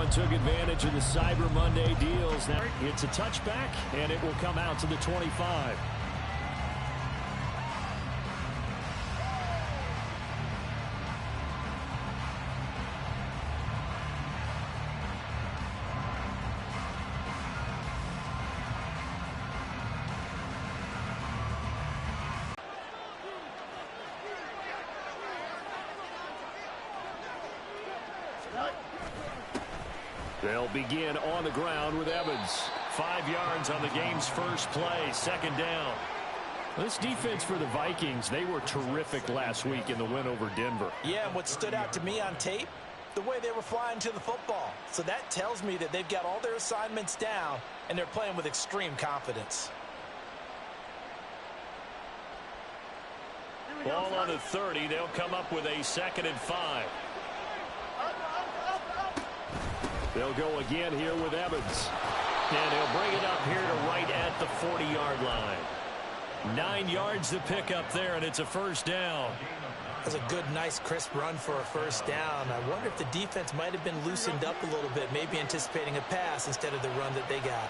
and took advantage of the Cyber Monday deals. Now it's a touchback, and it will come out to the 25. They'll begin on the ground with Evans. 5 yards on the game's first play, second down. This defense for the Vikings, they were terrific last week in the win over Denver. Yeah, and what stood out to me on tape, the way they were flying to the football. So that tells me that they've got all their assignments down, and they're playing with extreme confidence. Ball on the 30. They'll come up with a 2nd and 5. They'll go again here with Evans. And he'll bring it up here to right at the 40-yard line. 9 yards to pick up there, and it's a first down. That's a good, nice, crisp run for a first down. I wonder if the defense might have been loosened up a little bit, maybe anticipating a pass instead of the run that they got.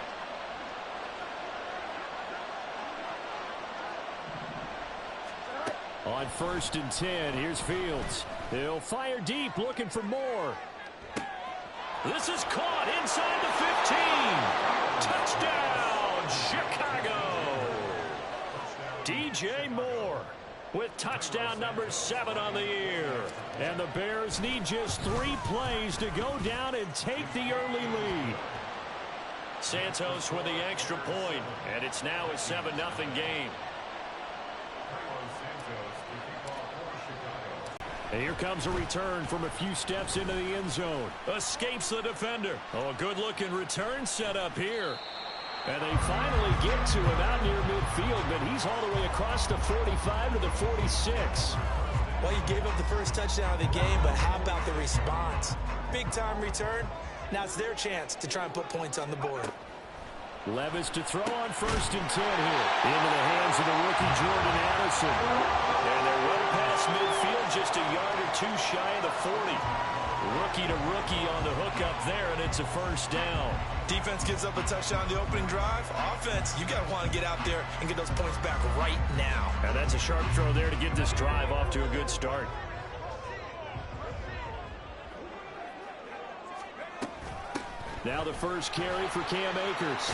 On 1st and 10, here's Fields. He'll fire deep, looking for more. This is caught inside the 15. Touchdown, Chicago. DJ Moore with touchdown number 7 on the year. And the Bears need just 3 plays to go down and take the early lead. Santos with the extra point, and it's now a 7-0 game. And here comes a return from a few steps into the end zone. Escapes the defender. Oh, a good-looking return set up here. And they finally get to him out near midfield, but he's all the way across the 45 to the 46. Well, you gave up the first touchdown of the game, but how about the response? Big-time return. Now it's their chance to try and put points on the board. Levis to throw on 1st and 10 here. Into the hands of the rookie Jordan Addison. And they're right past midfield, just a yard or 2 shy of the 40. Rookie to rookie on the hook up there, and it's a first down. Defense gives up a touchdown on the opening drive. Offense, you got to want to get out there and get those points back right now. And that's a sharp throw there to get this drive off to a good start. Now the first carry for Cam Akers.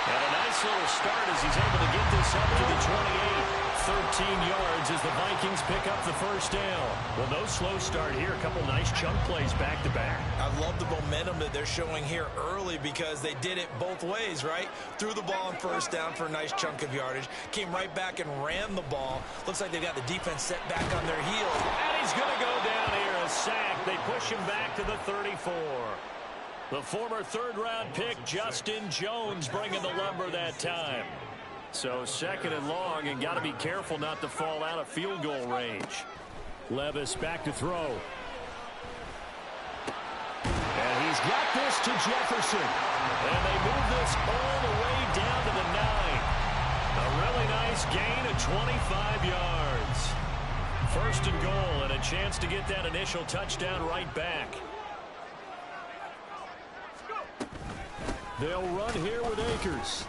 And a nice little start as he's able to get this up to the 28. 13 yards as the Vikings pick up the first down. Well, no slow start here. A couple nice chunk plays back-to-back. I love the momentum that they're showing here early because they did it both ways, right? Threw the ball on first down for a nice chunk of yardage. Came right back and ran the ball. Looks like they've got the defense set back on their heels. And he's going to go down here. A sack. They push him back to the 34. The former 3rd-round pick, Justin Jones, bringing the lumber that time. So 2nd and long, and got to be careful not to fall out of field goal range. Levis back to throw. And he's got this to Jefferson. And they move this all the way down to the 9. A really nice gain of 25 yards. 1st and goal, and a chance to get that initial touchdown right back. They'll run here with Akers.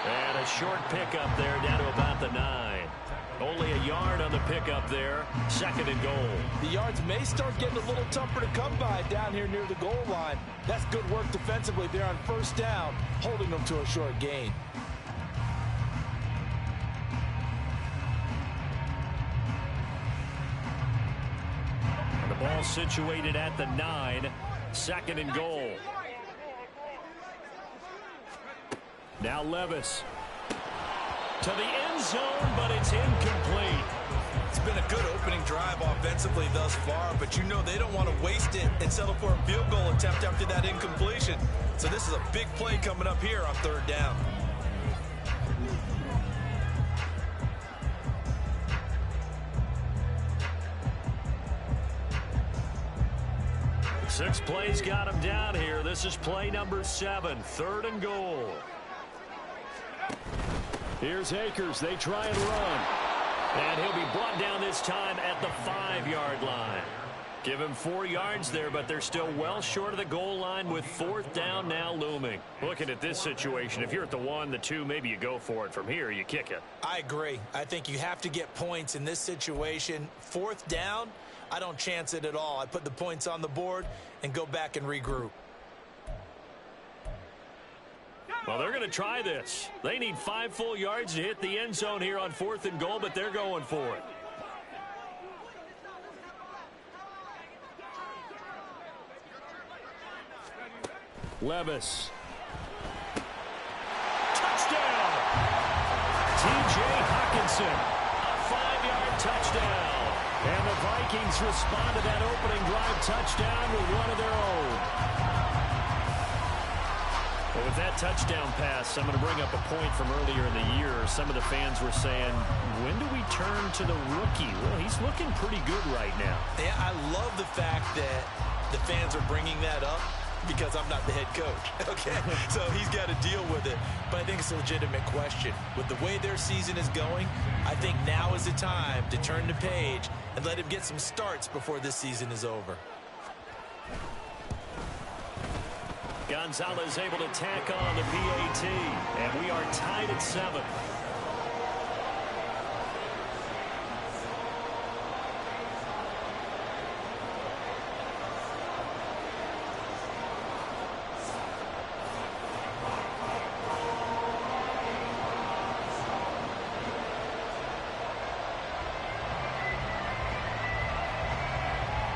And a short pickup there down to about the 9. Only a yard on the pickup there. 2nd and goal. The yards may start getting a little tougher to come by down here near the goal line. That's good work defensively there on 1st down, holding them to a short gain. The ball situated at the 9. 2nd and goal. Now Levis to the end zone, but it's incomplete. It's been a good opening drive offensively thus far, but you know they don't want to waste it and settle for a field goal attempt after that incompletion. So this is a big play coming up here on 3rd down. Six plays got him down here. This is play number 7, 3rd and goal. Here's Akers. They try and run. And he'll be brought down this time at the 5-yard line. Give him 4 yards there, but they're still well short of the goal line with 4th down now looming. Looking at this situation, if you're at the 1, the 2, maybe you go for it. From here, you kick it. I agree. I think you have to get points in this situation. 4th down, I don't chance it at all. I put the points on the board and go back and regroup. Well, they're going to try this. They need 5 full yards to hit the end zone here on 4th and goal, but they're going for it. Levis. Touchdown! T.J. Hockenson. A 5-yard touchdown. And the Vikings respond to that opening drive touchdown with one of their own. Well, with that touchdown pass, I'm going to bring up a point from earlier in the year. Some of the fans were saying, when do we turn to the rookie? Well, he's looking pretty good right now. Yeah, I love the fact that the fans are bringing that up, because I'm not the head coach, okay? So he's got to deal with it. But I think it's a legitimate question. With the way their season is going, I think now is the time to turn the page and let him get some starts before this season is over. Gonzalez able to tack on the PAT, and we are tied at 7.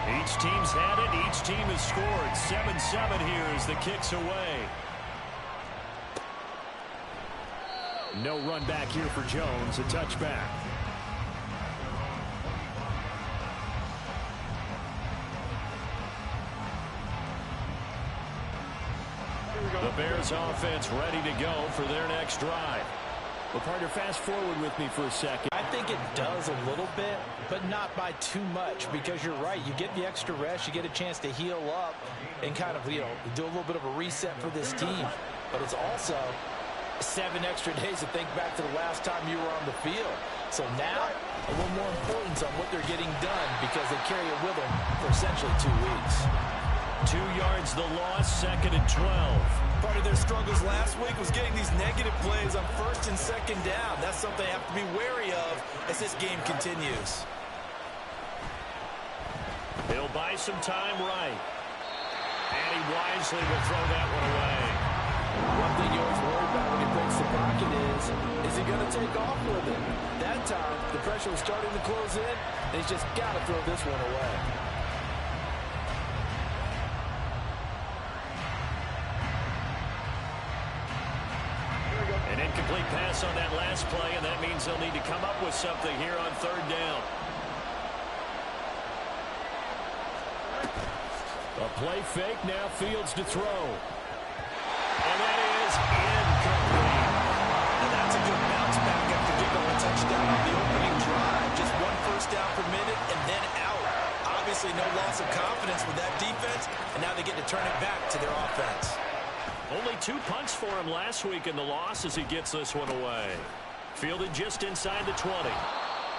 Each team's had it. Each team has scored. 7-7 here as the kick's away. No run back here for Jones. A touchback. The Bears offense ready to go for their next drive. Well, partner, fast forward with me for a second. I think it does a little bit, but not by too much, because you're right. You get the extra rest, you get a chance to heal up and kind of, do a little bit of a reset for this team. But it's also 7 extra days to think back to the last time you were on the field. So now, a little more importance on what they're getting done, because they carry it with them for essentially 2 weeks. 2 yards the loss, 2nd and 12. Part of their struggles last week was getting these negative plays on 1st and 2nd down. That's something they have to be wary of as this game continues. He'll buy some time right. And he wisely will throw that one away. One thing you always worry about when he breaks the pocket is he going to take off with it? That time, the pressure was starting to close in, and he's just got to throw this one away. An incomplete pass on that last play, and that means they'll need to come up with something here on 3rd down. A play fake, now Fields to throw. And that is incomplete. And that's a good bounce back after giving a touchdown on the opening drive. Just 1 first down per minute and then out. Obviously no loss of confidence with that defense, and now they get to turn it back to their offense. Only 2 punts for him last week in the loss as he gets this one away. Fielded just inside the 20.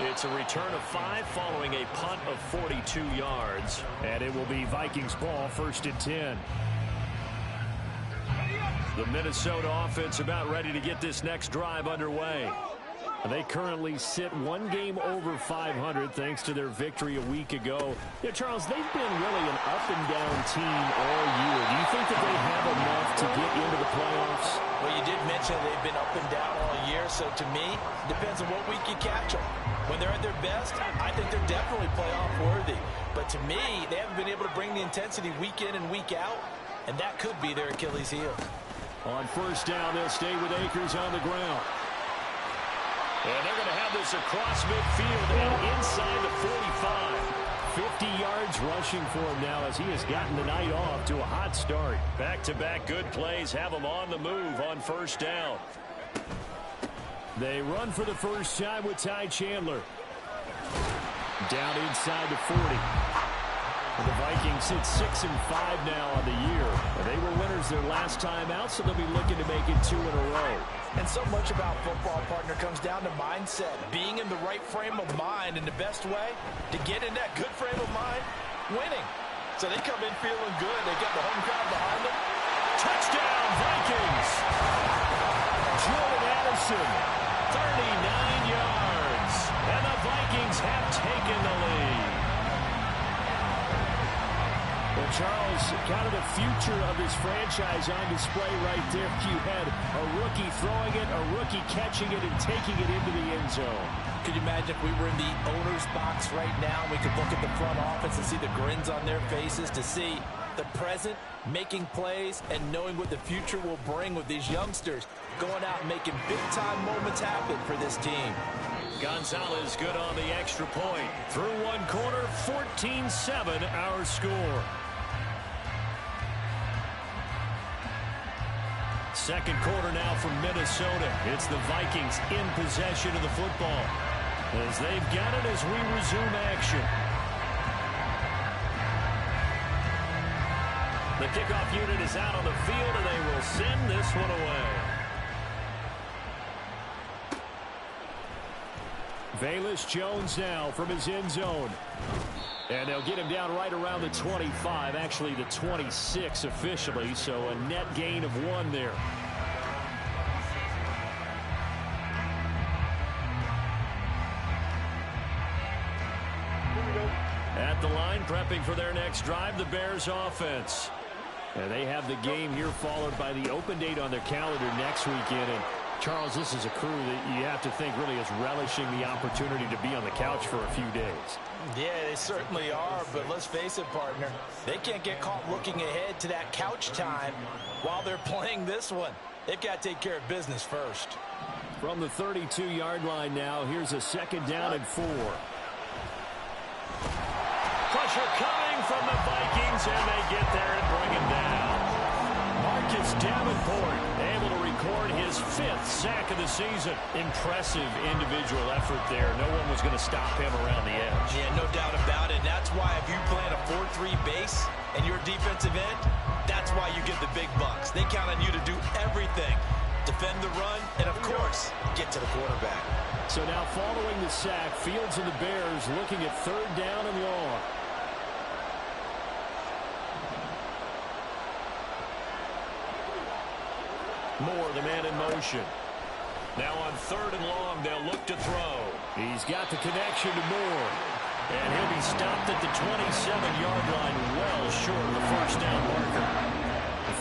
It's a return of 5 following a punt of 42 yards. And it will be Vikings ball, 1st and 10. The Minnesota offense about ready to get this next drive underway. They currently sit 1 game over 500 thanks to their victory a week ago. Yeah, Charles, they've been really an up-and-down team all year. Do you think that they have enough to get into the playoffs? Well, you did mention they've been up and down all year, so to me, it depends on what week you catch them. When they're at their best, I think they're definitely playoff worthy. But to me, they haven't been able to bring the intensity week in and week out, and that could be their Achilles heel. On 1st down, they'll stay with Akers on the ground. And they're going to have this across midfield and inside the 45. 50 yards rushing for him now as he has gotten the night off to a hot start. Back-to-back good plays have him on the move on 1st down. They run for the first time with Ty Chandler. Down inside the 40. The Vikings sit 6-5 now on the year. They were winners their last time out, so they'll be looking to make it 2 in a row. And so much about football, partner, comes down to mindset. Being in the right frame of mind, and the best way to get in that good frame of mind winning. So they come in feeling good. They got the home crowd behind them. Touchdown, Vikings! Jordan Addison, 39 yards. And the Vikings have taken the lead. Well, Charles, kind of the future of this franchise on display right there. You had a rookie throwing it, a rookie catching it, and taking it into the end zone. Could you imagine if we were in the owner's box right now and we could look at the front office and see the grins on their faces, to see the present making plays and knowing what the future will bring with these youngsters going out and making big-time moments happen for this team. Gonzalez good on the extra point. Through one quarter, 14-7 our score. Second quarter now from Minnesota. It's the Vikings in possession of the football, as they've got it as we resume action. The kickoff unit is out on the field, and they will send this one away. Velus Jones now from his end zone. And they'll get him down right around the 25, actually the 26 officially, so a net gain of 1 there. At the line, prepping for their next drive, the Bears offense. And they have the game here followed by the open date on their calendar next weekend. And Charles, this is a crew that you have to think really is relishing the opportunity to be on the couch for a few days. Yeah, they certainly are, but let's face it, partner. They can't get caught looking ahead to that couch time while they're playing this one. They've got to take care of business first. From the 32-yard line now, here's a second down and 4. Pressure coming from the Vikings, and they get there and bring him down. Marcus Davenport able to record his 5th sack of the season. Impressive individual effort there. No one was going to stop him around the edge. Yeah, no doubt about it. And that's why if you play a 4-3 base and your defensive end, that's why you get the big bucks. They count on you to do everything. Defend the run, and of course, get to the quarterback. So now following the sack, Fields and the Bears looking at 3rd down and long. Moore, the man in motion. Now on 3rd and long, they'll look to throw. He's got the connection to Moore. And he'll be stopped at the 27-yard line, well short of the first down marker.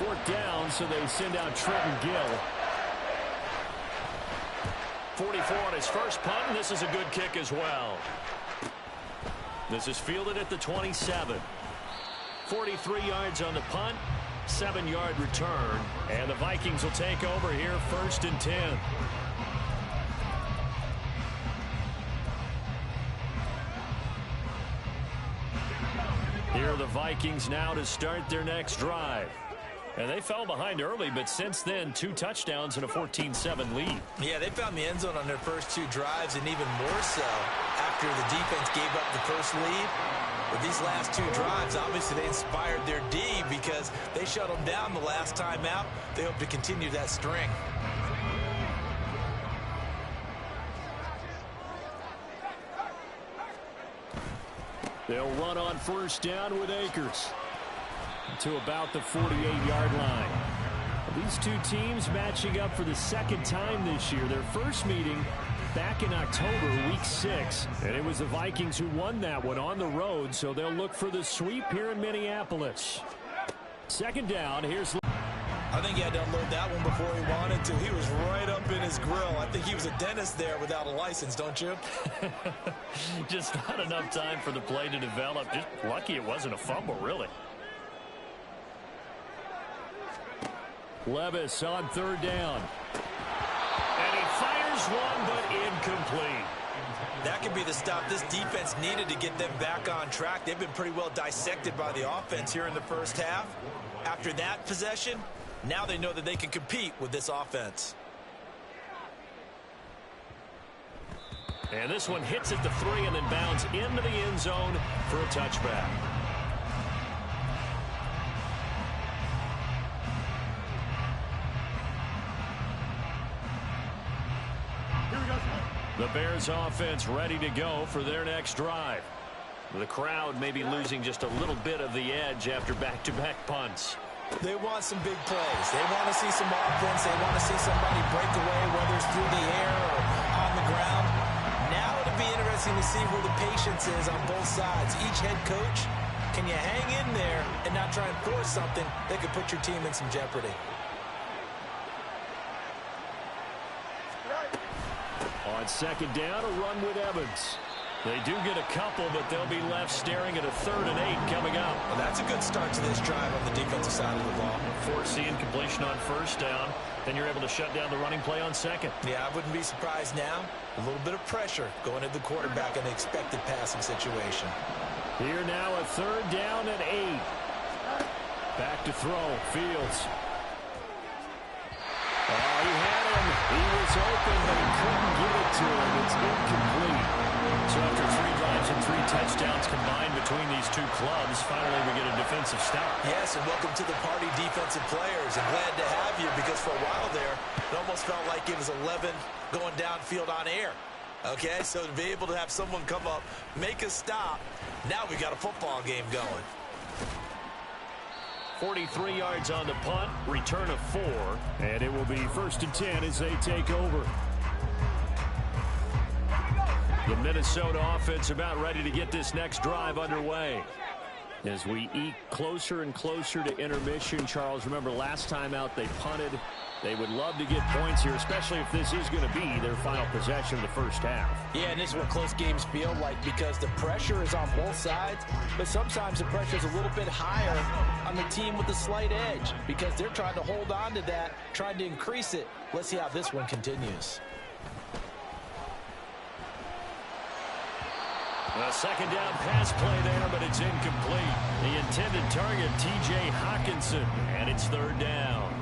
4th down, so they send out Trenton Gill. 44 on his first punt, and this is a good kick as well. This is fielded at the 27. 43 yards on the punt. 7-yard return, and the Vikings will take over here 1st and 10. Here are the Vikings now to start their next drive. And they fell behind early, but since then, 2 touchdowns and a 14-7 lead. Yeah, they found the end zone on their first 2 drives, and even more so after the defense gave up the first lead. But these last 2 drives, obviously they inspired their D because they shut them down the last time out. They hope to continue that string. They'll run on 1st down with Akers to about the 48-yard line. These 2 teams matching up for the 2nd time this year. Their first meeting back in October, week 6. And it was the Vikings who won that one on the road, so they'll look for the sweep here in Minneapolis. 2nd down, here's... I think he had to unload that one before he wanted to. He was right up in his grill. I think he was a dentist there without a license, don't you? Just not enough time for the play to develop. Just lucky it wasn't a fumble, really. Levis on 3rd down. And he fires one, but incomplete. That could be the stop this defense needed to get them back on track. They've been pretty well dissected by the offense here in the first half. After that possession, now they know that they can compete with this offense. And this one hits at the 3 and then bounds into the end zone for a touchback. The Bears offense ready to go for their next drive. The crowd may be losing just a little bit of the edge after back-to-back punts. They want some big plays. They want to see some offense. They want to see somebody break away, whether it's through the air or on the ground. Now it'll be interesting to see where the patience is on both sides. Each head coach, can you hang in there and not try and force something that could put your team in some jeopardy? On second down, a run with Evans. They do get a couple, but they'll be left staring at a 3rd and 8 coming up. Well, that's a good start to this drive on the defensive side of the ball. Force the incompletion on 1st down. Then you're able to shut down the running play on 2nd. Yeah, I wouldn't be surprised now. A little bit of pressure going at the quarterback in an expected passing situation. Here now a 3rd down and 8. Back to throw. Fields. Oh, he had him. He was open, but he couldn't get it to him. It's incomplete. So after 3 drives and 3 touchdowns combined between these two clubs, finally we get a defensive stop. Yes, and welcome to the party, defensive players. I'm glad to have you because for a while there, it almost felt like it was 11 going downfield on air. Okay, so to be able to have someone come up, make a stop, now we got a football game going. 43 yards on the punt, return of 4, and it will be 1st and 10 as they take over. The Minnesota offense about ready to get this next drive underway. As we eke closer and closer to intermission, Charles, remember last time out they punted. They would love to get points here, especially if this is going to be their final possession of the first half. Yeah, and this is what close games feel like because the pressure is on both sides, but sometimes the pressure is a little bit higher on the team with the slight edge because they're trying to hold on to that, trying to increase it. Let's see how this one continues. A 2nd down pass play there, but it's incomplete. The intended target, T.J. Hawkinson, and it's 3rd down.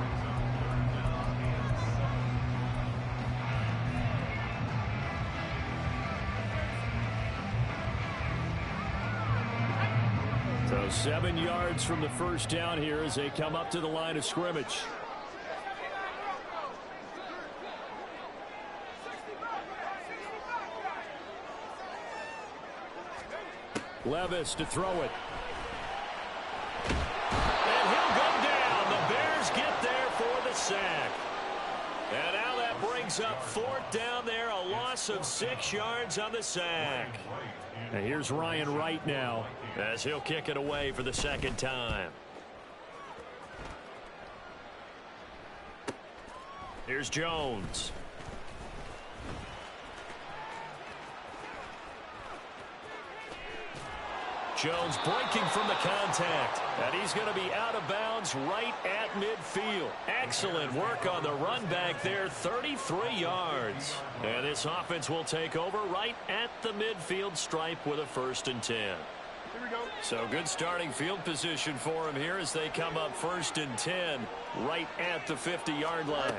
So 7 yards from the first down here as they come up to the line of scrimmage. Levis to throw it. And he'll go down. The Bears get there for the sack. And now that brings up 4th down there. A loss of 6 yards on the sack. And here's Ryan Wright now as he'll kick it away for the 2nd time. Here's Jones. Jones breaking from the contact, and he's going to be out of bounds right at midfield. Excellent work on the run back there, 33 yards. And this offense will take over right at the midfield stripe with a 1st and 10. Here we go. So good starting field position for him here as they come up 1st and 10 right at the 50-yard line.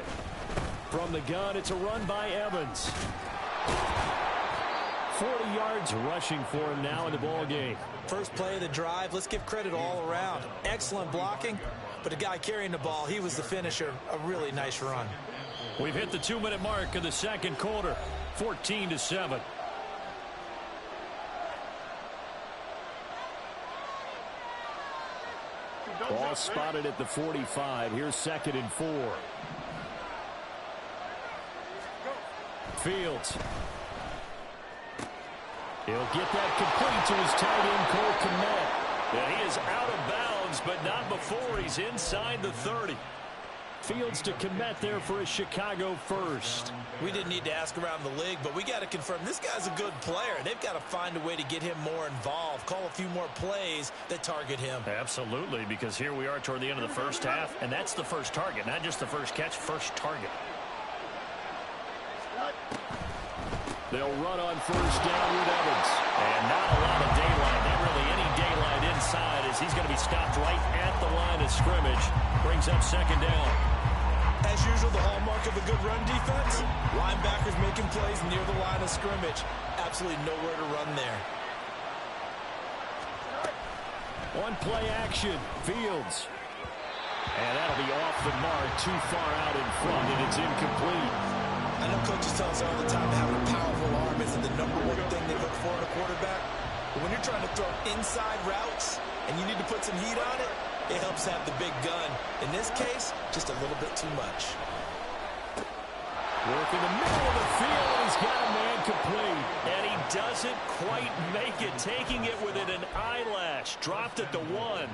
From the gun, it's a run by Evans. 40 yards rushing for him now in the ball game. First play of the drive, let's give credit all around. Excellent blocking, but the guy carrying the ball, he was the finisher. A really nice run. We've hit the 2-minute mark of the 2nd quarter, 14-7. Ball spotted at the 45. Here's 2nd and 4. Fields. He'll get that complete to his tight end, Cole Kmet. And he is out of bounds, but not before he's inside the 30. Fields to Kmet there for a Chicago first. We didn't need to ask around the league, but we got to confirm this guy's a good player. They've got to find a way to get him more involved, call a few more plays that target him. Absolutely, because here we are toward the end of the first half, and that's the first target, not just the first catch, first target. They'll run on 1st down with Evans. And not a lot of daylight, not really any daylight inside as he's going to be stopped right at the line of scrimmage. Brings up 2nd down. As usual, the hallmark of a good run defense, linebackers making plays near the line of scrimmage. Absolutely nowhere to run there. On play action, Fields. And that'll be off the mark, too far out in front, and it's incomplete. I know coaches tell us all the time that having a powerful arm isn't the #1 thing they look for in a quarterback. But when you're you're trying to throw inside routes and you need to put some heat on it, it helps have the big gun. In this case, just a little bit too much. Work in the middle of the field, and he's got a man complete. And he doesn't quite make it, taking it within an eyelash. Dropped at the 1.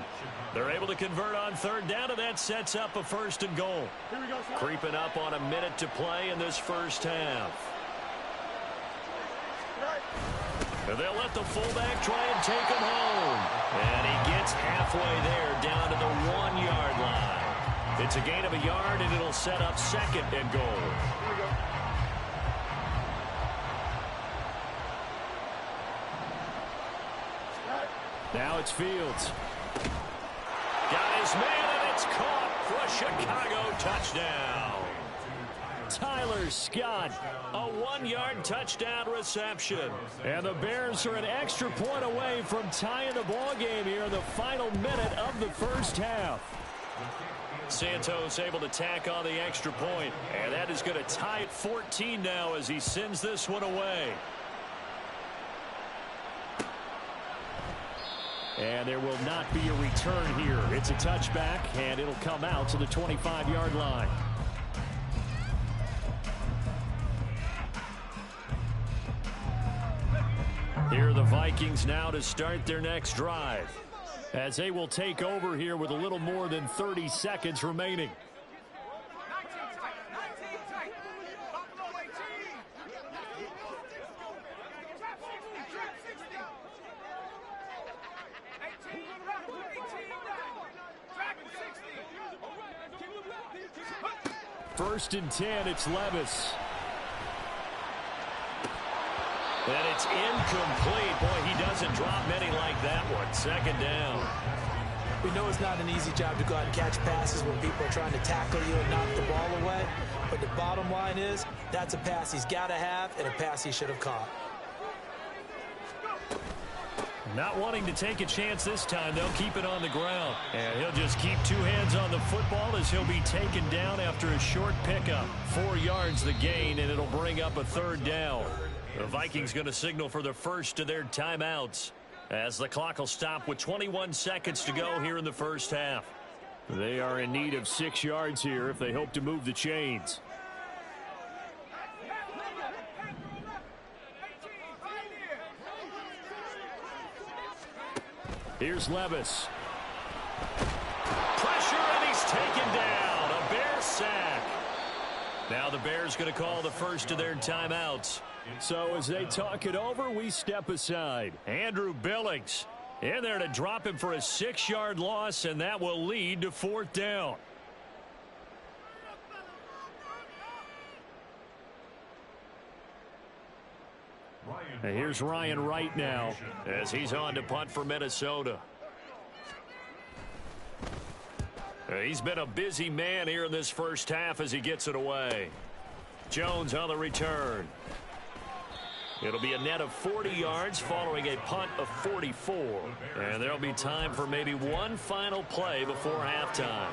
They're able to convert on third down, and that sets up a 1st and goal. Here we go, sir. Creeping up on a minute to play in this first half. And they'll let the fullback try and take him home. And he gets halfway there, down to the 1-yard line. It's a gain of a yard, and it'll set up 2nd and goal. Here we go. Now it's Fields. Got his man, and it's caught for a Chicago touchdown. Tyler Scott, a 1-yard touchdown reception. And the Bears are an extra point away from tying the ball game here in the final minute of the first half. Santos able to tack on the extra point, and that is going to tie it 14 now as he sends this one away. And there will not be a return here. It's a touchback, and it'll come out to the 25-yard line. Here are the Vikings now to start their next drive, as they will take over here with a little more than 30 seconds remaining. First and 10, it's Levis. And it's incomplete. Boy, he doesn't drop many like that one. 2nd down. We know it's not an easy job to go out and catch passes when people are trying to tackle you and knock the ball away. But the bottom line is, that's a pass he's got to have and a pass he should have caught. Not wanting to take a chance this time, they'll keep it on the ground. And he'll just keep 2 hands on the football as he'll be taken down after a short pickup. 4 yards the gain, and it'll bring up a 3rd down. The Vikings going to signal for the first of their timeouts, as the clock will stop with 21 seconds to go here in the first half. They are in need of 6 yards here if they hope to move the chains. Here's Levis. Pressure, and he's taken down. A Bears sack. Now the Bears going to call the first of their timeouts. So as they talk it over, we step aside. Andrew Billings in there to drop him for a 6-yard loss, and that will lead to 4th down. And here's Ryan Wright now as he's on to punt for Minnesota. He's been a busy man here in this first half as he gets it away. Jones on the return. It'll be a net of 40 yards following a punt of 44. And there'll be time for maybe one final play before halftime.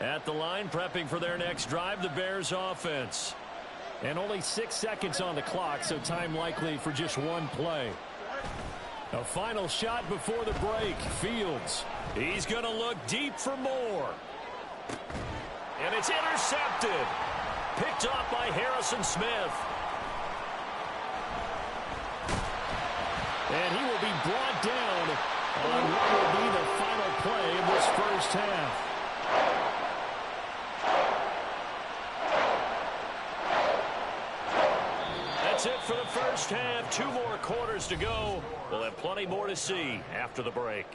At the line, prepping for their next drive, the Bears offense. And only 6 seconds on the clock, so time likely for just one play. A final shot before the break. Fields. He's going to look deep for more. And it's intercepted. Picked off by Harrison Smith. And he will be brought down on what will be the final play of this first half. That's it for the first half. 2 more quarters to go. We'll have plenty more to see after the break.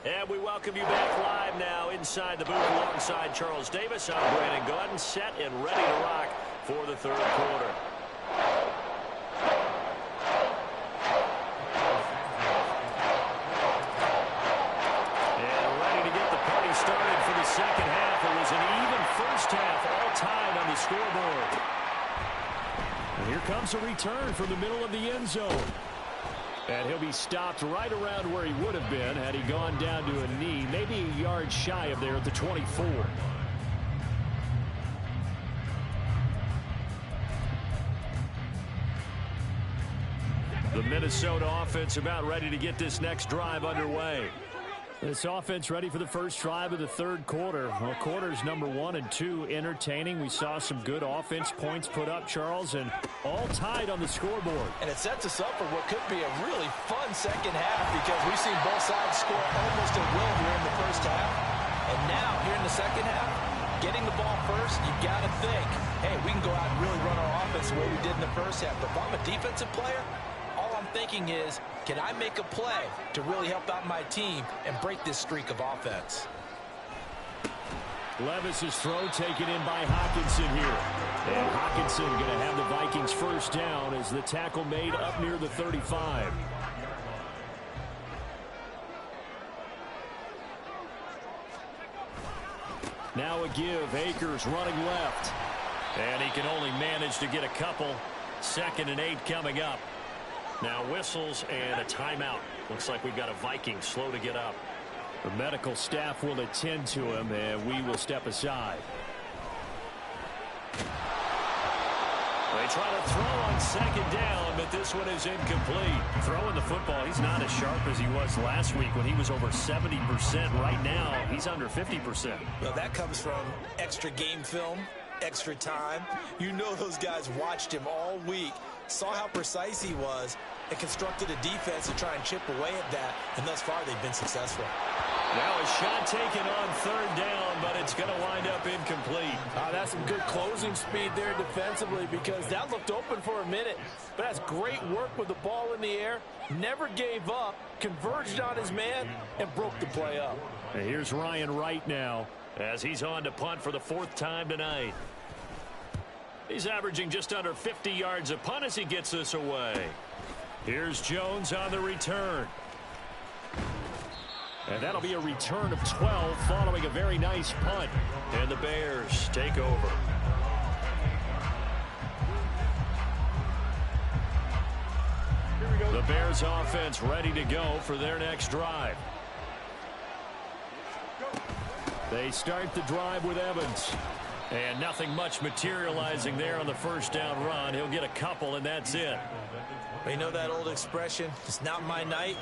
And we welcome you back live now inside the booth alongside Charles Davis. I'm Brandon Gordon, set and ready to rock for the third quarter. And here comes a return from the middle of the end zone. And he'll be stopped right around where he would have been had he gone down to a knee, maybe a yard shy of there at the 24. The Minnesota offense about ready to get this next drive underway. This offense ready for the first drive of the third quarter. Well, quarters number 1 and 2 entertaining. We saw some good offense points put up, Charles, and all tied on the scoreboard. And it sets us up for what could be a really fun second half because we've seen both sides score almost at will here in the first half. And now, here in the second half, getting the ball first, you've got to think, hey, we can go out and really run our offense the way we did in the first half. But if I'm a defensive player, all I'm thinking is, can I make a play to really help out my team and break this streak of offense? Levis's throw taken in by Hawkinson here. And Hawkinson going to have the Vikings first down as the tackle made up near the 35. Now a give. Akers running left. And he can only manage to get a couple. 2nd and 8 coming up. Now whistles and a timeout. Looks like we've got a Viking slow to get up. The medical staff will attend to him, and we will step aside. They try to throw on 2nd down, but this one is incomplete. Throwing the football, he's not as sharp as he was last week when he was over 70%. Right now, he's under 50%. Well, that comes from extra game film, extra time. You know those guys watched him all week, saw how precise he was, and constructed a defense to try and chip away at that, and thus far they've been successful. Now a shot taken on 3rd down, but it's going to wind up incomplete. That's some good closing speed there defensively because that looked open for a minute. But that's great work with the ball in the air. Never gave up, converged on his man, and broke the play up. And here's Ryan Wright now as he's on to punt for the 4th time tonight. He's averaging just under 50 yards a punt as he gets this away. Here's Jones on the return. And that'll be a return of 12 following a very nice punt. And the Bears take over. The Bears offense ready to go for their next drive. They start the drive with Evans. And nothing much materializing there on the first down run. He'll get a couple, and that's it. You know that old expression, it's not my night?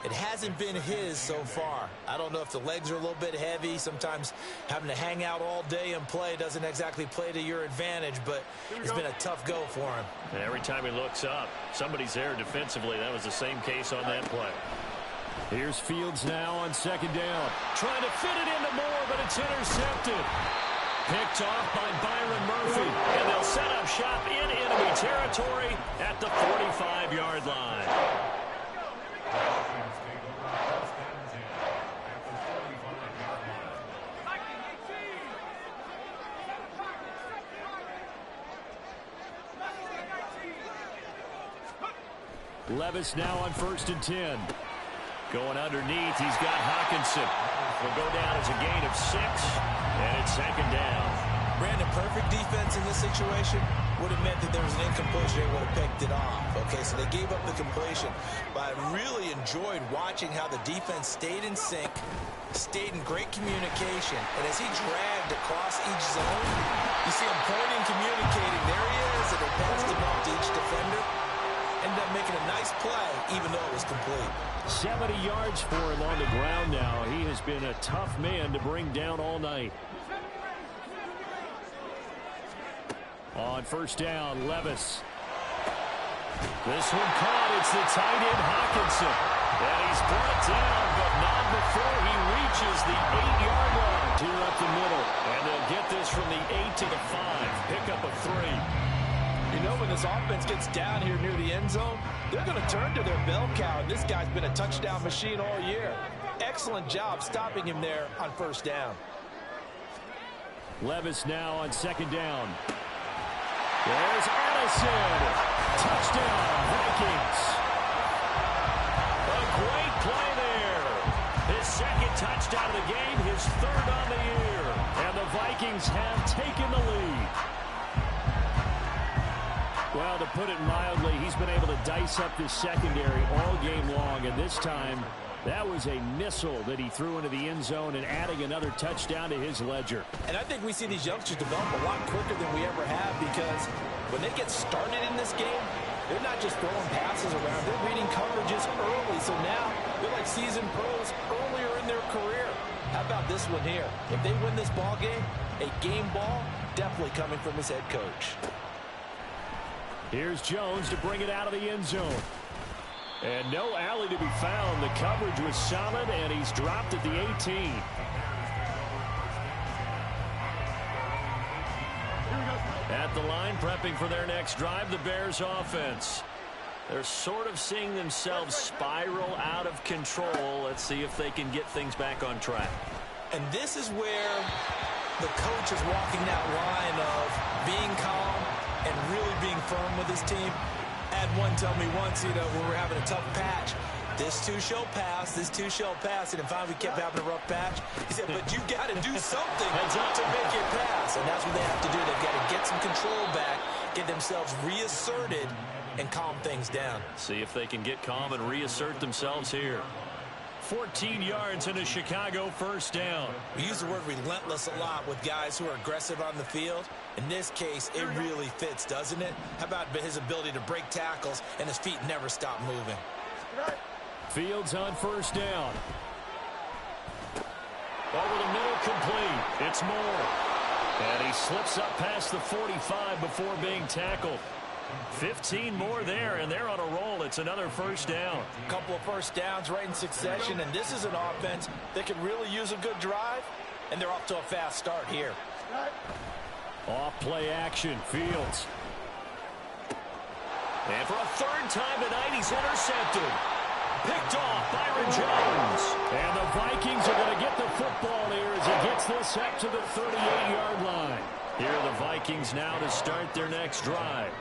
It hasn't been his so far. I don't know if the legs are a little bit heavy. Sometimes having to hang out all day and play doesn't exactly play to your advantage, but it's been a tough go for him. And every time he looks up, somebody's there defensively. That was the same case on that play. Here's Fields now on 2nd down. Trying to fit it into Moore, but it's intercepted. Picked off by Byron Murphy. And they'll set up shop in enemy territory at the 45-yard line. Levis now on 1st and 10. Going underneath, he's got Hawkinson. Will go down as a gain of 6, and it's 2nd down. Brandon, perfect defense in this situation would have meant that there was an incompletion. They would have picked it off. Okay, so they gave up the completion. But I really enjoyed watching how the defense stayed in sync, stayed in great communication. And as he dragged across each zone, you see him pointing, communicating. There he is, and they passed him off to each defender. Ended up making a nice play, even though it was complete. 70 yards for him on the ground now. He has been a tough man to bring down all night. On 1st down, Levis. This one caught. It's the tight end, Hawkinson. And he's brought down, but not before he reaches the 8-yard line. Here up the middle. And they'll get this from the 8 to the 5. Pickup of 3. You know, when this offense gets down here near the end zone, they're going to turn to their bell cow. And this guy's been a touchdown machine all year. Excellent job stopping him there on 1st down. Levis now on 2nd down. There's Addison. Touchdown, Vikings. A great play there. His 2nd touchdown of the game, his 3rd on the year. And the Vikings have taken the lead. Well, to put it mildly, he's been able to dice up this secondary all game long, and this time that was a missile that he threw into the end zone and adding another touchdown to his ledger. And I think we see these youngsters develop a lot quicker than we ever have, because when they get started in this game, they're not just throwing passes around. They're reading coverages early. So now they're like seasoned pros earlier in their career. How about this one here? If they win this ball game, a game ball definitely coming from his head coach. Here's Jones to bring it out of the end zone. And no alley to be found. The coverage was solid, and he's dropped at the 18. At the line, prepping for their next drive, the Bears offense. They're sort of seeing themselves spiral out of control. Let's see if they can get things back on track. And this is where the coach is walking that line of being calm and really being firm with his team. I had one tell me once, when we're having a tough patch, this too shall pass, this too shall pass. And finally we kept having a rough patch. He said, but you got to do something to make it pass. And that's what they have to do. They've got to get some control back, get themselves reasserted, and calm things down. See if they can get calm and reassert themselves here. 14 yards and a Chicago first down. We use the word relentless a lot with guys who are aggressive on the field. In this case, it really fits, doesn't it? How about his ability to break tackles and his feet never stop moving? Fields on first down. Over the middle, complete. It's Moore. And he slips up past the 45 before being tackled. 15 more there, and they're on a roll. It's another first down. A couple of first downs right in succession, and this is an offense that could really use a good drive, and they're off to a fast start here. Off play action, Fields. And for a third time tonight, he's intercepted. Picked off, Byron Jones. And the Vikings are going to get the football here as he gets this up to the 38-yard line. Here are the Vikings now to start their next drive.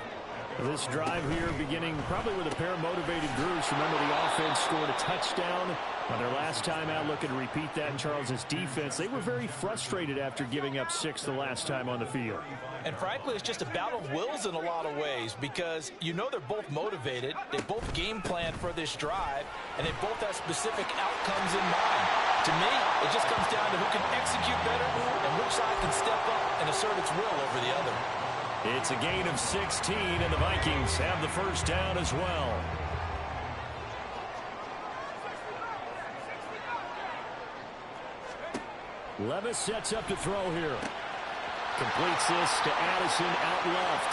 This drive here beginning probably with a pair of motivated groups. Remember, the offense scored a touchdown on their last time out. Looking to repeat that in Charles's defense. They were very frustrated after giving up 6 the last time on the field. And frankly, it's just a battle of wills in a lot of ways, because they're both motivated. They both game plan for this drive, and they both have specific outcomes in mind. To me, it just comes down to who can execute better and which side can step up and assert its will over the other. It's a gain of 16, and the Vikings have the first down as well. Levis sets up to throw here. Completes this to Addison out left.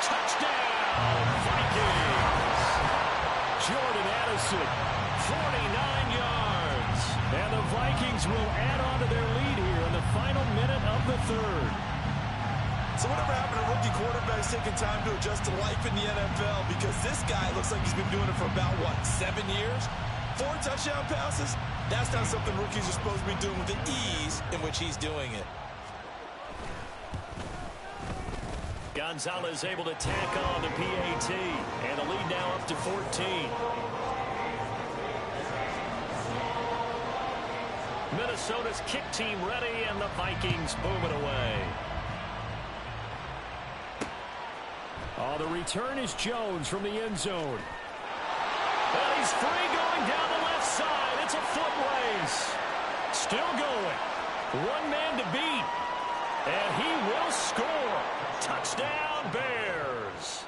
Touchdown, Vikings! Jordan Addison, 49 yards. And the Vikings will add on to their lead here in the final minute of the third. So whatever happened to rookie quarterbacks taking time to adjust to life in the NFL? Because this guy looks like he's been doing it for about, 7 years? 4 touchdown passes? That's not something rookies are supposed to be doing with the ease in which he's doing it. Gonzalez able to tack on the PAT. And the lead now up to 14. Minnesota's kick team ready, and the Vikings boom it away. Oh, the return is Jones from the end zone. And he's free going down the left side. It's a foot race. Still going. One man to beat. And he will score. Touchdown, Bears.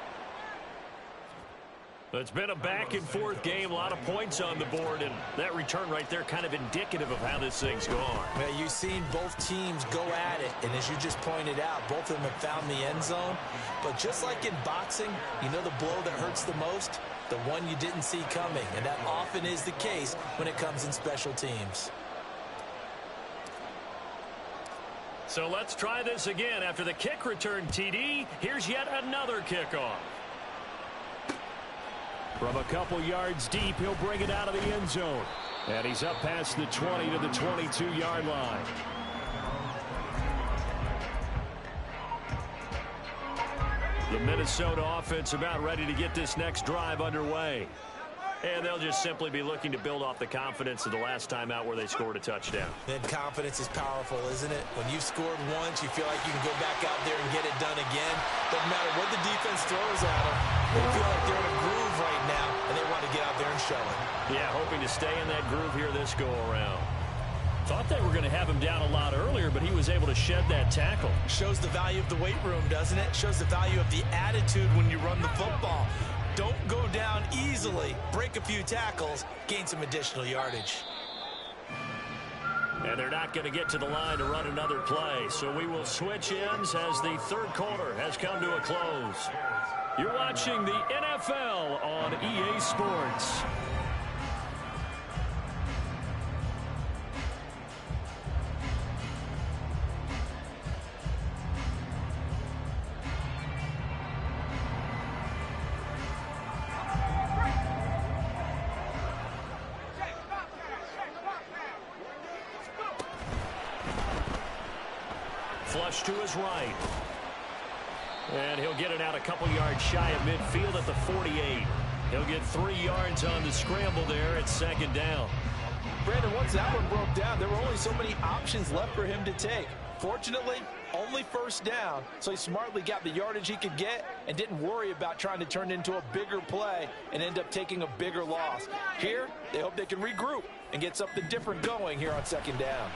It's been a back-and-forth game, a lot of points on the board, and that return right there kind of indicative of how this thing's gone. Well, you've seen both teams go at it, and as you just pointed out, both of them have found the end zone. But just like in boxing, the blow that hurts the most? The one you didn't see coming, and that often is the case when it comes in special teams. So let's try this again. After the kick return TD, here's yet another kickoff. From a couple yards deep, he'll bring it out of the end zone. And he's up past the 20 to the 22-yard line. The Minnesota offense about ready to get this next drive underway. And they'll just simply be looking to build off the confidence of the last time out where they scored a touchdown. Then confidence is powerful, isn't it? When you've scored once, you feel like you can go back out there and get it done again. Doesn't matter what the defense throws at them. They feel like they're in a groove right now, and they want to get out there and show it. Yeah, hoping to stay in that groove here this go-around. Thought they were going to have him down a lot earlier, but he was able to shed that tackle. Shows the value of the weight room, doesn't it? Shows the value of the attitude when you run the football. Don't go down easily. Break a few tackles. Gain some additional yardage. And they're not going to get to the line to run another play. So we will switch ends as the third quarter has come to a close. You're watching the NFL on EA Sports. Flush to his right. And he'll get it out a couple yards shy of midfield at the 48. He'll get 3 yards on the scramble there at second down. Brandon, once that one broke down, there were only so many options left for him to take. Fortunately, only first down, so he smartly got the yardage he could get and didn't worry about trying to turn it into a bigger play and end up taking a bigger loss. Here, they hope they can regroup and get something different going here on second down.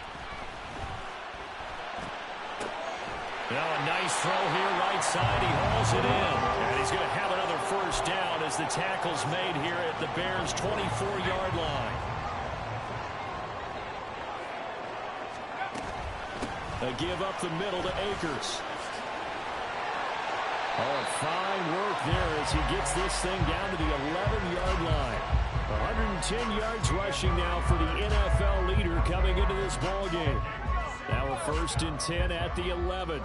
Now a nice throw here, right side. He hauls it in. And he's going to have another first down as the tackle's made here at the Bears' 24-yard line. A give up the middle to Akers. Oh, fine work there as he gets this thing down to the 11-yard line. 110 yards rushing now for the NFL leader coming into this ballgame. Now a 1st and 10 at the 11.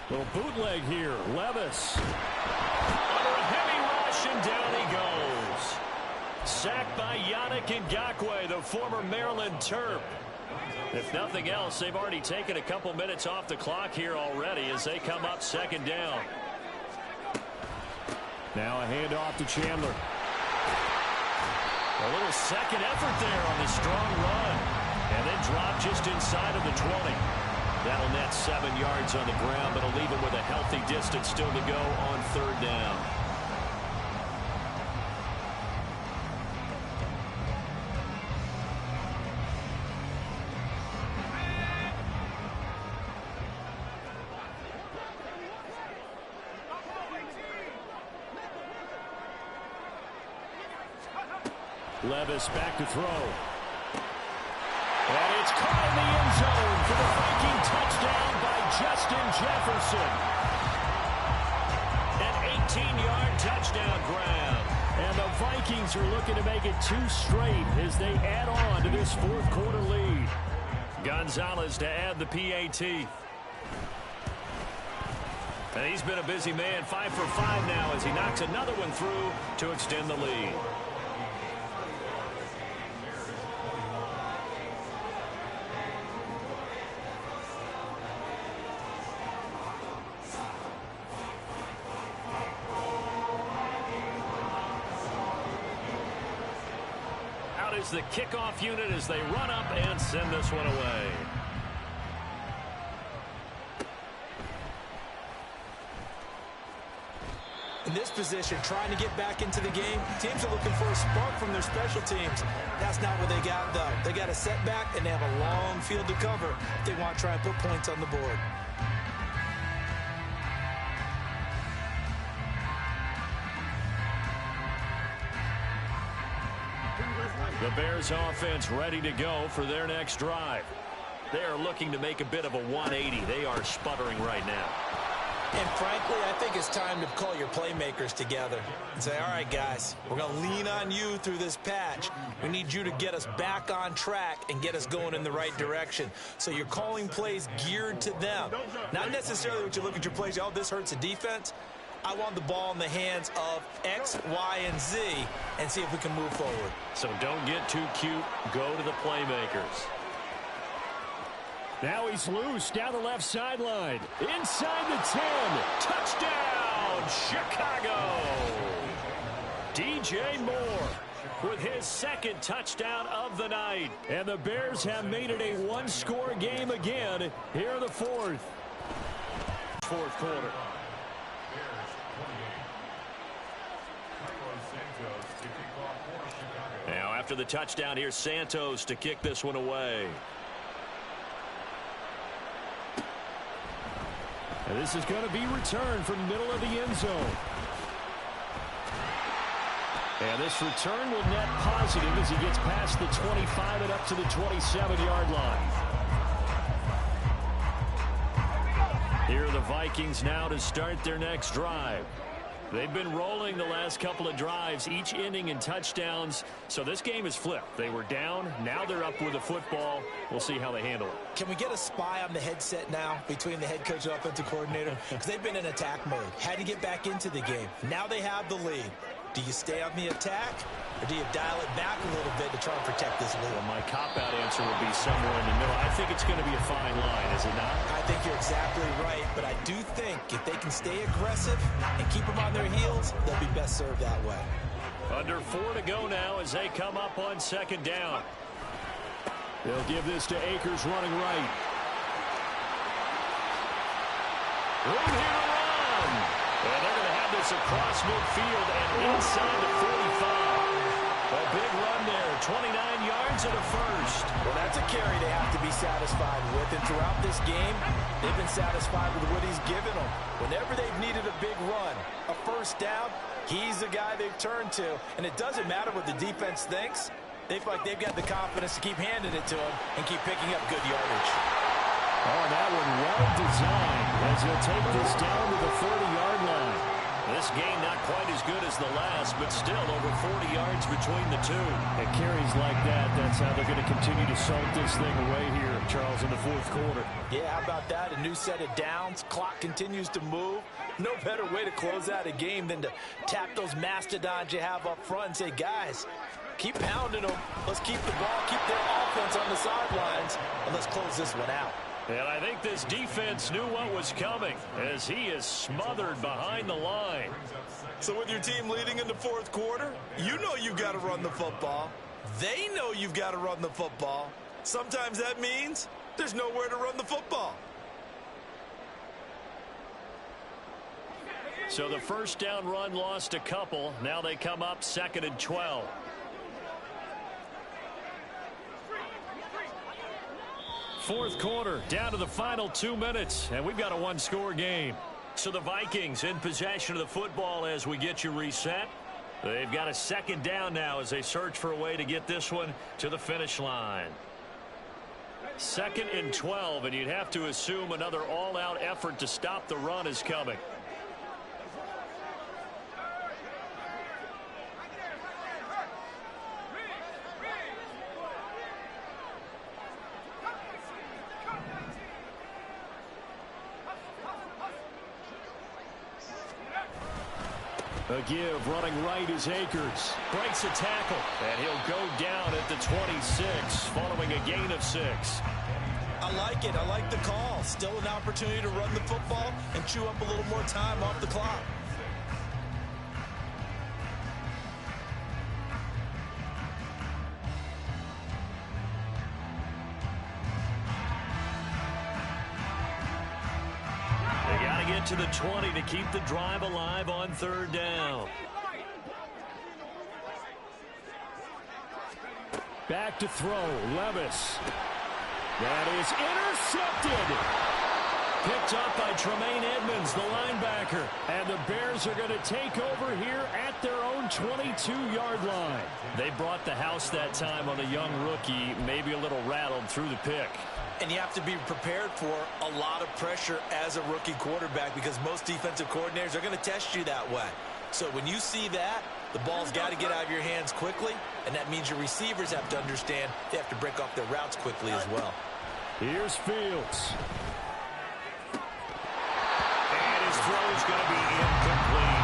Little bootleg here. Levis. Under a heavy rush, and down he goes. Sacked by Yannick Ngakoue, the former Maryland Terp. If nothing else, they've already taken a couple minutes off the clock here already as they come up second down. Now a handoff to Chandler. A little second effort there on the strong run. And then drop just inside of the 20. That'll net 7 yards on the ground, but it'll leave him with a healthy distance still to go on third down. Levis back to throw. And it's caught in the end zone for the Viking touchdown by Justin Jefferson. An 18-yard touchdown grab. And the Vikings are looking to make it 2 straight as they add on to this fourth quarter lead. Gonzalez to add the PAT. And he's been a busy man, 5 for 5 now as he knocks another one through to extend the lead. Is the kickoff unit as they run up and send this one away. In this position, trying to get back into the game, teams are looking for a spark from their special teams. That's not what they got, though. They got a setback, and they have a long field to cover if they want to try and put points on the board. The Bears offense ready to go for their next drive. They are looking to make a bit of a 180. They are sputtering right now. And frankly, I think it's time to call your playmakers together and say, all right, guys, we're going to lean on you through this patch. We need you to get us back on track and get us going in the right direction. So you're calling plays geared to them. Not necessarily what you look at your plays, oh, this hurts the defense. I want the ball in the hands of X, Y, and Z and see if we can move forward. So don't get too cute. Go to the playmakers. Now he's loose down the left sideline. Inside the 10. Touchdown, Chicago. DJ Moore with his second touchdown of the night. And the Bears have made it a one-score game again here in the fourth quarter. Now after the touchdown, here's Santos to kick this one away. And this is going to be returned from middle of the end zone. And this return will net positive as he gets past the 25 and up to the 27-yard line. Here are the Vikings now to start their next drive. They've been rolling the last couple of drives, each ending in touchdowns. So this game is flipped. They were down. Now they're up with the football. We'll see how they handle it. Can we get a spy on the headset now between the head coach and offensive coordinator? Because they've been in attack mode. Had to get back into the game. Now they have the lead. Do you stay on the attack, or do you dial it back a little bit to try and protect this lead? Well, my cop-out answer would be somewhere in the middle. I think it's going to be a fine line, is it not? I think you're exactly right, but I do think if they can stay aggressive and keep them on their heels, they'll be best served that way. Under 4 to go now as they come up on second down. They'll give this to Akers running right. Room here to run. And they're going to have this across midfield and inside the 45. A big run there, 29 yards and a first. Well, that's a carry they have to be satisfied with. And throughout this game, they've been satisfied with what he's given them. Whenever they've needed a big run, a first down, he's the guy they've turned to. And it doesn't matter what the defense thinks. They feel like they've got the confidence to keep handing it to him and keep picking up good yardage. Oh, that one well designed as he'll take this down to the 40-yard line. This game not quite as good as the last, but still over 40 yards between the two. It carries like that. That's how they're going to continue to salt this thing away here, Charles, in the fourth quarter. Yeah, how about that? A new set of downs. Clock continues to move. No better way to close out a game than to tap those mastodons you have up front and say, guys, keep pounding them. Let's keep the ball, keep their offense on the sidelines, and let's close this one out. And I think this defense knew what was coming as he is smothered behind the line. So with your team leading in the fourth quarter, you know you've got to run the football. They know you've got to run the football. Sometimes that means there's nowhere to run the football. So the first down run lost a couple. Now they come up second and 12. Fourth quarter, down to the final 2 minutes, and we've got a one-score game. So the Vikings in possession of the football as we get you reset. They've got a second down now as they search for a way to get this one to the finish line. Second and 12, and you'd have to assume another all-out effort to stop the run is coming. A give, running right is Akers. Breaks a tackle, and he'll go down at the 26, following a gain of 6. I like it. I like the call. Still an opportunity to run the football and chew up a little more time off the clock. To the 20 to keep the drive alive on third down. Back to throw, Levis. That is intercepted. Picked up by Tremaine Edmonds, the linebacker. And the Bears are going to take over here at their own 22-yard line. They brought the house that time on a young rookie, maybe a little rattled through the pick. And you have to be prepared for a lot of pressure as a rookie quarterback because most defensive coordinators are going to test you that way. So when you see that, the ball's got to get out of your hands quickly, and that means your receivers have to understand they have to break off their routes quickly as well. Here's Fields. And his throw's going to be incomplete.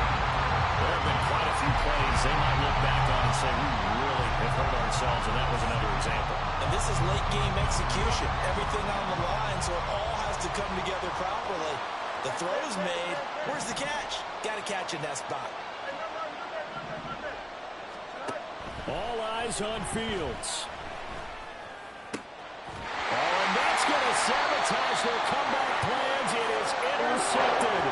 There have been quite a few plays they might look back on and say, we really have hurt ourselves, and that was another example. And this is late game execution. Everything on the line, so it all has to come together properly. The throw's made. Where's the catch? Got to catch in that spot. All eyes on Fields. Oh, and that's going to sabotage their comeback plans. It is intercepted.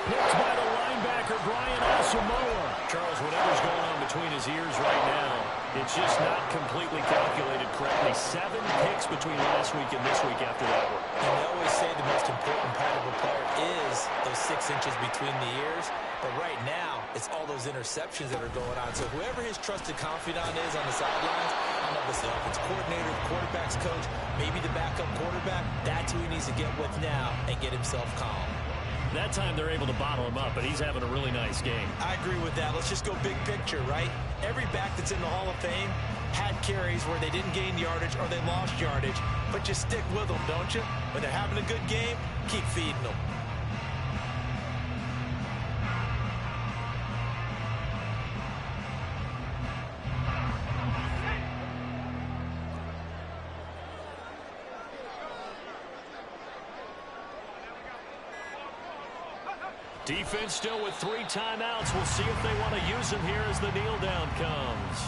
Picked by the linebacker, Brian Asamoah. Charles, whatever's going on between his ears right now, it's just not completely calculated correctly. 7 picks between last week and this week after that one. And they always say the most important part of a player is those 6 inches between the ears. But right now, it's all those interceptions that are going on. So whoever his trusted confidant is on the sidelines, I don't know if it's the offense coordinator, the quarterback's coach, maybe the backup quarterback, that's who he needs to get with now and get himself calm. That time they're able to bottle him up, but he's having a really nice game. I agree with that. Let's just go big picture, right? Every back that's in the Hall of Fame had carries where they didn't gain yardage or they lost yardage. But you stick with them, don't you? When they're having a good game, keep feeding them. Defense still with 3 timeouts. We'll see if they want to use them here as the kneel down comes.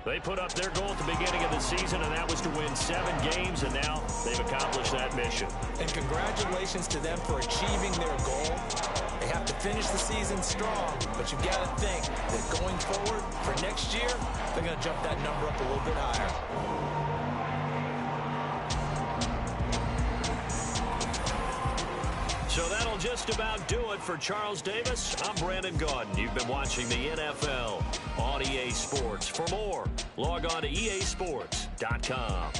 They put up their goal at the beginning of the season, and that was to win 7 games, and now they've accomplished that mission. And congratulations to them for achieving their goal. They have to finish the season strong, but you've got to think that going forward for next year, they're going to jump that number up a little bit higher. So that'll just about do it for Charles Davis. I'm Brandon Gaudin. You've been watching the NFL on EA Sports. For more, log on to easports.com.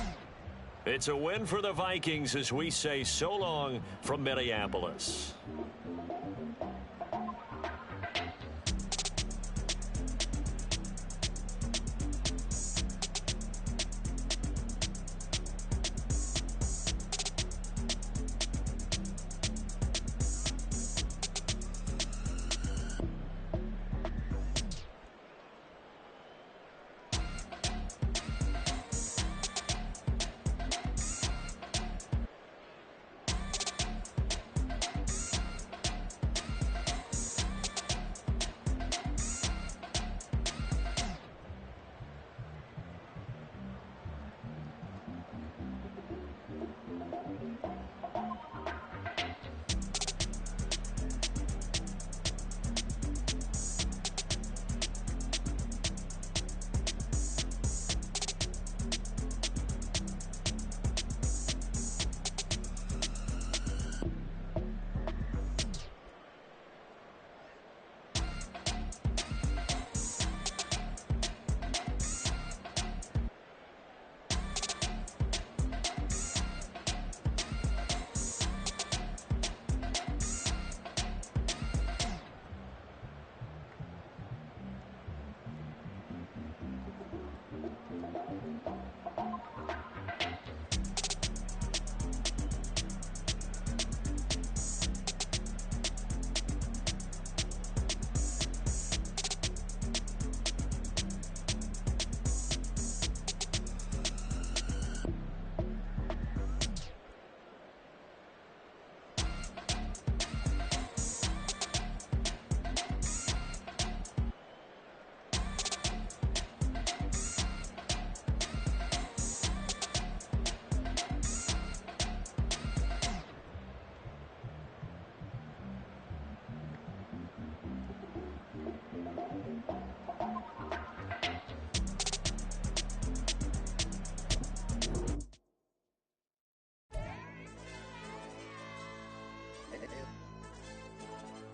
It's a win for the Vikings as we say so long from Minneapolis.